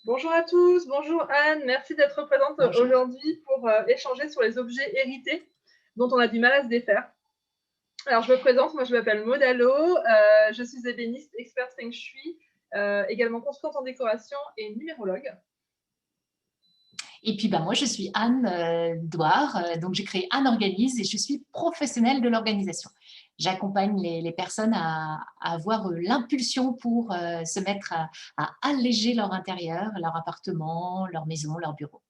Bonjour à tous, bonjour Anne, merci d'être présente Bonjour. aujourd'hui pour échanger sur les objets hérités dont on a du mal à se défaire. Alors je me présente, moi je m'appelle Maud Allo, je suis ébéniste, experte Feng Shui, également consultante en décoration et numérologue. Et puis, bah, moi, je suis Anne Douard, donc j'ai créé Anne Organise et je suis professionnelle de l'organisation. J'accompagne les personnes à avoir l'impulsion pour se mettre à alléger leur intérieur, leur appartement, leur maison, leur bureau.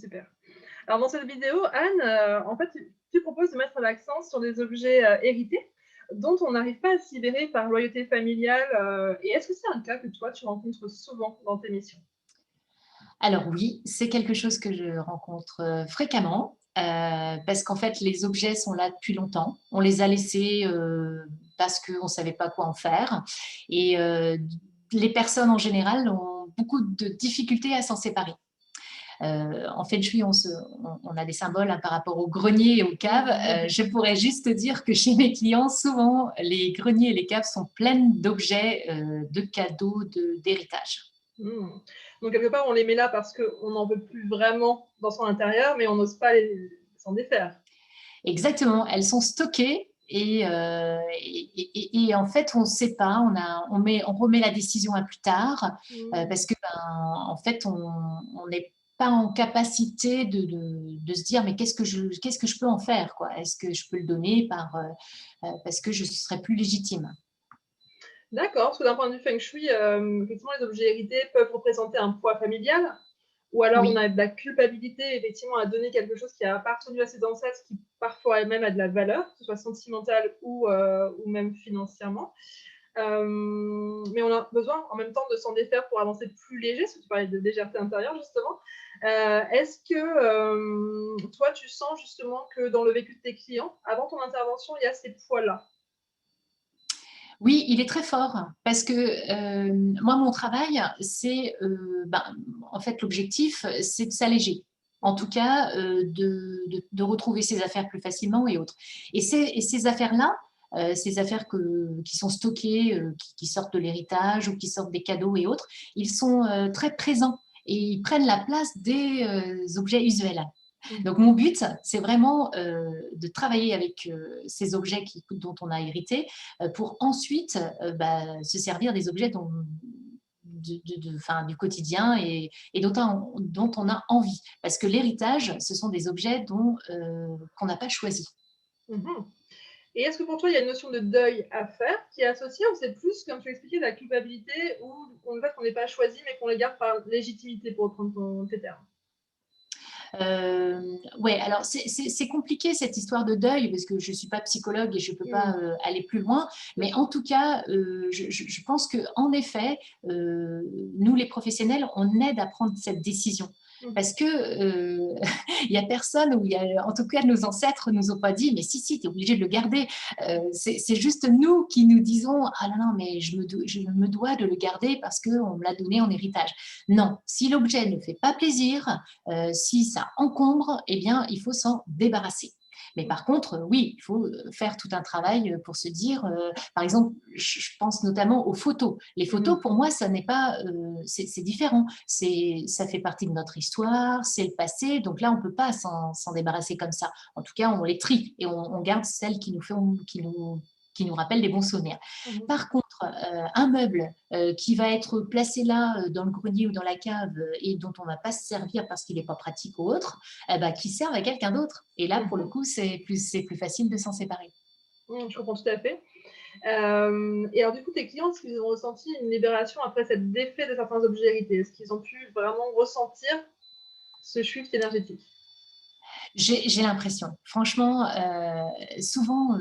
Super. Alors dans cette vidéo, Anne, en fait, tu proposes de mettre l'accent sur des objets hérités dont on n'arrive pas à se libérer par loyauté familiale. Et est-ce que c'est un cas que toi tu rencontres souvent dans tes missions? Alors oui, c'est quelque chose que je rencontre fréquemment parce qu'en fait, les objets sont là depuis longtemps. On les a laissés parce qu'on ne savait pas quoi en faire. Et les personnes en général ont beaucoup de difficultés à s'en séparer. En feng shui, on a des symboles hein, par rapport aux greniers et aux caves. Je pourrais juste dire que chez mes clients, souvent, les greniers et les caves sont pleines d'objets, de cadeaux, d'héritage. Mmh. Donc quelque part, on les met là parce qu'on n'en veut plus vraiment dans son intérieur, mais on n'ose pas s'en défaire. Exactement, elles sont stockées et en fait, on ne sait pas, on remet la décision à plus tard Mmh. parce que, en fait, on n'est pas en capacité de se dire: «Mais qu'est-ce que je peux en faire, quoi? Est-ce que je peux le donner parce que je serais plus légitime?» D'accord, parce que d'un point de vue feng shui, effectivement, les objets hérités peuvent représenter un poids familial ou alors on Oui. a de la culpabilité, effectivement, à donner quelque chose qui a appartenu à ses ancêtres, qui parfois même a de la valeur, que ce soit sentimentale ou même financièrement. Mais on a besoin en même temps de s'en défaire pour avancer plus léger, parce que tu parlais de légèreté intérieure justement. Est-ce que toi, tu sens justement que dans le vécu de tes clients, avant ton intervention, il y a ces poids-là? Oui, il est très fort parce que, moi, mon travail, c'est, en fait, l'objectif, c'est de s'alléger. En tout Mmh. cas, de retrouver ses affaires plus facilement et autres. Et ces affaires-là, ces affaires qui sont stockées, qui sortent de l'héritage ou qui sortent des cadeaux et autres, ils sont, très présents et ils prennent la place des, objets usuels. Donc Mmh. mon but, c'est vraiment, de travailler avec, ces objets dont on a hérité, pour ensuite, se servir des objets du quotidien et dont on a envie. Parce que l'héritage, ce sont des objets qu'on n'a pas choisis. Mmh. Et est-ce que pour toi, il y a une notion de deuil à faire qui est associée ou c'est plus, comme tu l'expliquais, de la culpabilité ou en fait qu'on n'est pas choisi mais qu'on les garde par légitimité pour reprendre tes termes? Ouais, alors c'est compliqué cette histoire de deuil parce que je suis pas psychologue et je peux pas, Mmh, aller plus loin. bien Mais sûr. en tout cas, je pense qu'en effet, nous les professionnels, on aide à prendre cette décision. Mmh. Parce que, il y a personne ou il y a en tout cas nos ancêtres nous ont pas dit: «Mais si, tu es obligé de le garder». C'est juste nous qui nous disons: «Ah non, non, mais je me dois de le garder parce qu'on me l'a donné en héritage». Non, si l'objet ne fait pas plaisir, si ça encombre, eh bien, il faut s'en débarrasser. Mais Mmh. par contre, oui, il faut faire tout un travail pour se dire, par exemple, je pense notamment aux photos. Les photos, Mmh. pour moi, ça n'est pas, c'est différent. Ça fait partie de notre histoire, c'est le passé. Donc là, on ne peut pas s'en débarrasser comme ça. En tout cas, on les trie et on garde celles qui nous rappellent des bons souvenirs. Mmh. Par contre, un meuble qui va être placé là, dans le grenier ou dans la cave et dont on ne va pas se servir parce qu'il n'est pas pratique ou autre, eh ben, qu'il serve à quelqu'un d'autre. Et là, pour le Mmh. coup, c'est plus facile de s'en séparer. Mmh, je comprends tout à fait. Et alors du coup, tes clients, est-ce qu'ils ont ressenti une libération après cette défait de certains objets hérités? Est-ce qu'ils ont pu vraiment ressentir ce shift énergétique? J'ai l'impression. Franchement, souvent,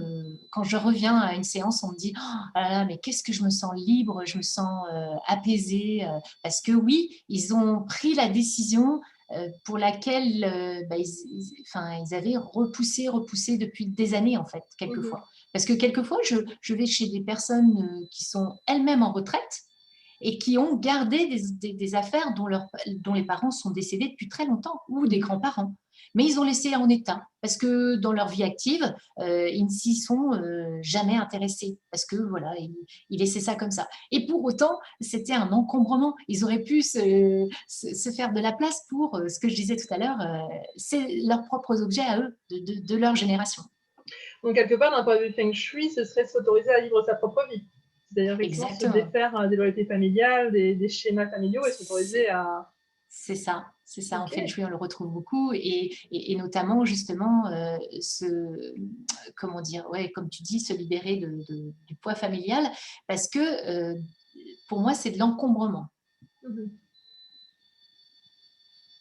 quand je reviens à une séance, on me dit: «Oh là là, mais qu'est-ce que je me sens libre, je me sens, apaisée», parce que oui, ils ont pris la décision, pour laquelle, ils avaient repoussé depuis des années, en fait, Mmh. quelquefois. Parce que quelquefois, je vais chez des personnes, qui sont elles-mêmes en retraite et qui ont gardé des affaires dont les parents sont décédés depuis très longtemps ou des grands-parents. Mais ils ont laissé en état parce que dans leur vie active, ils ne s'y sont jamais intéressés parce que voilà, ils laissaient ça comme ça. Et pour autant, c'était un encombrement. Ils auraient pu se faire de la place pour ce que je disais tout à l'heure, c'est leurs propres objets à eux, de leur génération. Donc, quelque part, d'un point de vue feng shui, ce serait s'autoriser à vivre sa propre vie. C'est-à-dire, effectivement, se Exactement. défaire des loyautés familiales, des schémas familiaux et s'autoriser à… C'est ça, c'est ça. En Ok. feng shui, on le retrouve beaucoup et notamment justement comment dire, ouais, comme tu dis, se libérer du poids familial parce que pour moi, c'est de l'encombrement. Mhm.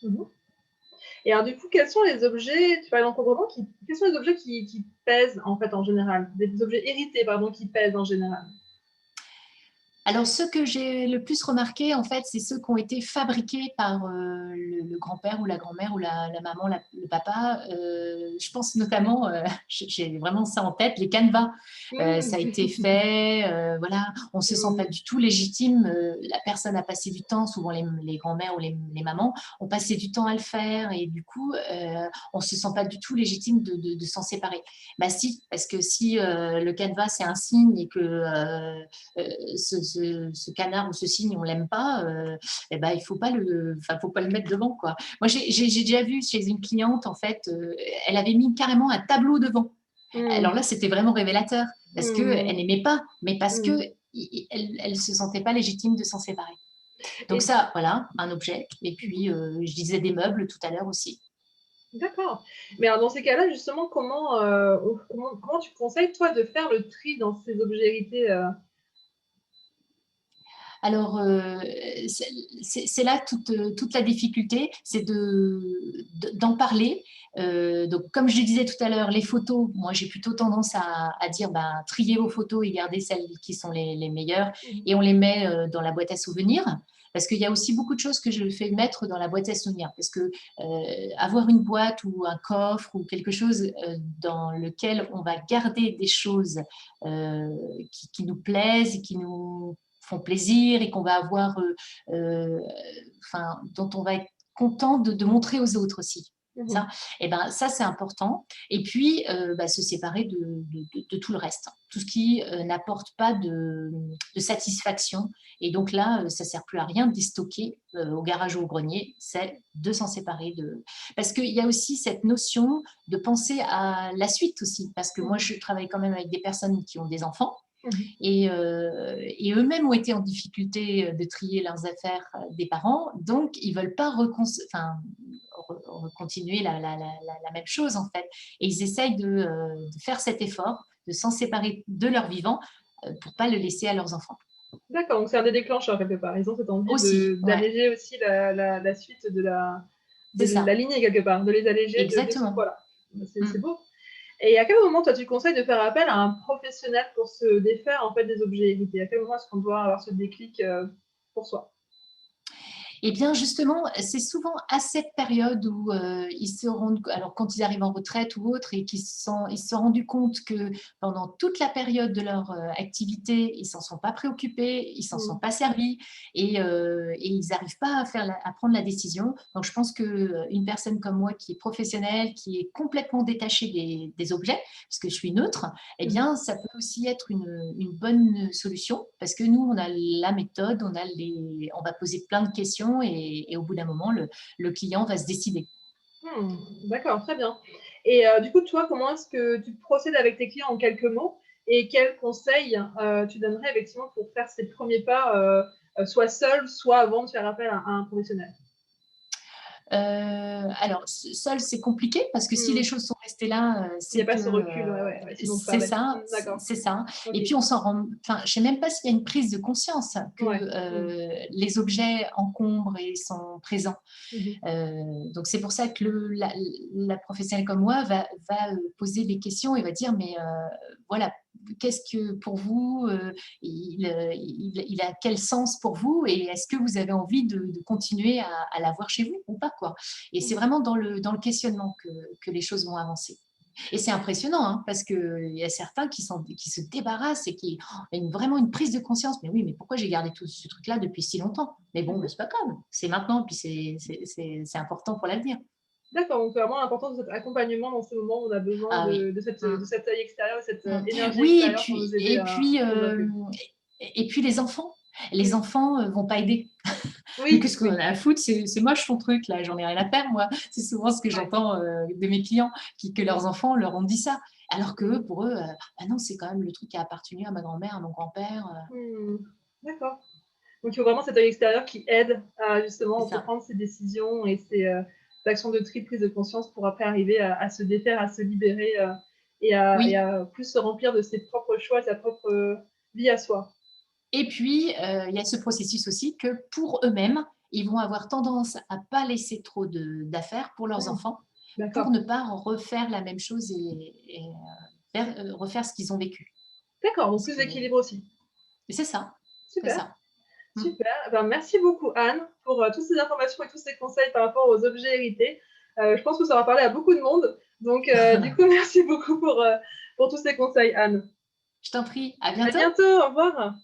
Mhm. Et alors, du coup, quels sont les objets, tu parles d'encombrement, quels sont les objets qui pèsent, en fait, en général? Des objets hérités, pardon, qui pèsent en général? Alors, ceux que j'ai le plus remarqué, en fait, c'est ceux qui ont été fabriqués par le grand-père ou la grand-mère ou la maman, le papa. Je pense notamment, j'ai vraiment ça en tête, les canevas. Ça a été fait, voilà, on ne se sent pas du tout légitime. La personne a passé du temps, souvent les grands-mères ou les mamans ont passé du temps à le faire et du coup, on ne se sent pas du tout légitime de s'en séparer. Bah si, parce que si le canevas, c'est un signe et que ce canard ou ce cygne, on l'aime pas, eh ben, il faut pas faut pas le mettre devant, quoi. Moi, j'ai déjà vu chez une cliente, en fait, elle avait mis carrément un tableau devant. Alors là, c'était vraiment révélateur parce qu'elle n'aimait pas, mais parce qu'elle ne se sentait pas légitime de s'en séparer. Donc Et ça, voilà, un objet. Et puis, je disais des meubles tout à l'heure aussi. d'accord. Mais alors, dans ces cas-là, justement, comment tu conseilles, toi, de faire le tri dans ces objets hérités Alors, c'est là toute la difficulté, c'est d'en parler. Donc, comme je le disais tout à l'heure, les photos, moi j'ai plutôt tendance à dire ben, triez vos photos et gardez celles qui sont les meilleures et on les met dans la boîte à souvenirs. Parce qu'il y a aussi beaucoup de choses que je fais mettre dans la boîte à souvenirs. Parce que avoir une boîte ou un coffre ou quelque chose dans lequel on va garder des choses qui nous plaisent et qui nous font plaisir et qu'on va avoir, dont on va être content de montrer aux autres aussi. Ça, et ben, ça c'est important. Et puis, se séparer de tout le reste, tout ce qui n'apporte pas de satisfaction. Et donc là, ça ne sert plus à rien de les stocker au garage ou au grenier, c'est de s'en séparer. Parce qu'il y a aussi cette notion de penser à la suite aussi. Parce que moi, je travaille quand même avec des personnes qui ont des enfants. Et eux-mêmes ont été en difficulté de trier leurs affaires des parents, donc ils ne veulent pas continuer la même chose en fait. Et ils essayent de faire cet effort, de s'en séparer de leur vivant pour ne pas le laisser à leurs enfants. D'accord, donc c'est un des déclencheurs quelque part. Ils ont cette envie Aussi, ouais, d'alléger aussi la suite de c'est ça, la lignée quelque part, de les alléger de ce exactement. poids-là. C'est Mm. beau. Et à quel moment, toi, tu conseilles de faire appel à un professionnel pour se défaire en fait des objets hérités? À quel moment est-ce qu'on doit avoir ce déclic pour soi? Eh bien, justement, c'est souvent à cette période où ils se rendent, alors quand ils arrivent en retraite ou autre, et qu'ils ils se sont rendus compte que pendant toute la période de leur activité, ils s'en sont pas préoccupés, ils s'en sont pas servis, et ils n'arrivent pas à prendre la décision. Donc, je pense qu'une personne comme moi qui est professionnelle, qui est complètement détachée des objets, parce que je suis neutre, eh bien, ça peut aussi être une bonne solution, parce que nous, on a la méthode, on va poser plein de questions et au bout d'un moment, le client va se décider. D'accord, très bien. Et du coup, toi, comment est-ce que tu procèdes avec tes clients en quelques mots? Et quels conseils tu donnerais effectivement pour faire ces premiers pas, soit seul, soit avant de faire appel à un professionnel? Alors, seul, c'est compliqué parce que si les Mmh. choses sont restées là, Il y c'est a pas que ce recul, ouais, ce dont tu c'est parlais. ça, D'accord, c'est ça. OK. Et puis on s'en rend, enfin, je sais même pas s'il y a une prise de conscience que Ouais. les objets encombrent et sont présents. Mmh. Donc c'est pour ça que la professionnelle comme moi va poser des questions et va dire mais voilà, qu'est-ce que pour vous il a quel sens pour vous et est-ce que vous avez envie de continuer à l'avoir chez vous ou pas quoi. Et c'est Mmh. vraiment dans le questionnement que les choses vont avancer. Et c'est impressionnant, hein, parce qu'il y a certains qui se débarrassent et qui ont vraiment une prise de conscience. Mais oui, mais pourquoi j'ai gardé tout ce truc-là depuis si longtemps? Mais bon, Mmh. mais c'est pas grave, c'est maintenant, puis c'est important pour l'avenir. D'accord, donc c'est vraiment l'importance de cet accompagnement dans ces moments où on a besoin Ah oui. de Mm, cet œil extérieur, de cette, mm. énergie Oui, extérieure pour nous aider à progresser. et puis les Mmh. enfants vont pas aider. Mais Oui, qu'est-ce qu'on oui. en a à foutre? C'est moche ton truc là, j'en ai rien à faire moi. C'est souvent ce que Ouais. j'entends de mes clients, que leurs enfants leur ont dit ça. Alors que pour eux, ah non, c'est quand même le truc qui a appartenu à ma grand-mère, à mon grand-père. Mmh. D'accord. Donc il faut vraiment cet œil extérieur qui aide à justement C'est ça, entreprendre ces décisions et ces, actions de tri, de prise de conscience pour après arriver à se défaire, à se libérer, et oui. à plus se remplir de ses propres choix, de sa propre, vie à soi. Et puis, il y a ce processus aussi que pour eux-mêmes, ils vont avoir tendance à pas laisser trop d'affaires pour leurs Mmh. enfants, pour D'accord. ne pas refaire la même chose refaire ce qu'ils ont vécu. D'accord, donc Parce plus que d'équilibre aussi. c'est ça, c'est Super. ça. Mmh. Super, ben, merci beaucoup Anne pour, toutes ces informations et tous ces conseils par rapport aux objets hérités. Je pense que ça va parler à beaucoup de monde, donc du coup merci beaucoup pour tous ces conseils Anne. Je t'en prie, à À bientôt! bientôt, au revoir.